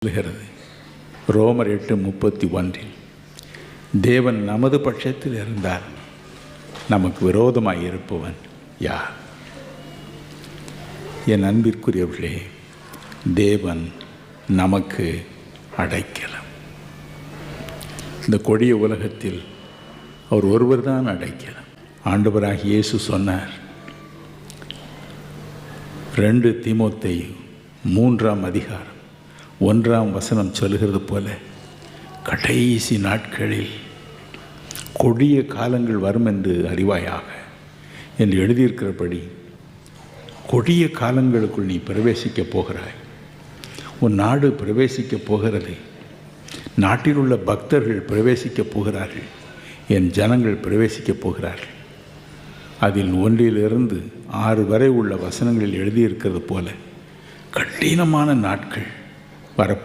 சொல்கிறது. ரோமர் 8:31 தேவன் நமது பட்சத்தில் இருந்தால் நமக்கு விரோதமாய் இருப்பவன் யார்? என் அன்பிற்குரியவர்களே, தேவன் நமக்கு அடைக்கலம். இந்த கொடிய உலகத்தில் அவர் ஒருவர் தான் அடைக்கலம். ஆண்டவராகிய இயேசு சொன்னார், 2 தீமோத்தேயு 3:1 சொல்கிறது போல, கடைசி நாட்களில் கொடிய காலங்கள் வரும் என்று அறிவாயாக என்று எழுதியிருக்கிறபடி கொடிய காலங்களுக்குள் நீ பிரவேசிக்கப் போகிறாய். உன் நாடு பிரவேசிக்கப் போகிறது. நாட்டில் உள்ள பக்தர்கள் பிரவேசிக்கப் போகிறார்கள். என் ஜனங்கள் பிரவேசிக்கப் போகிறார்கள். அதில் 1 - 6 வரை உள்ள வசனங்களில் எழுதியிருக்கிறது போல கடினமான நாட்கள் வரப்போகிறது.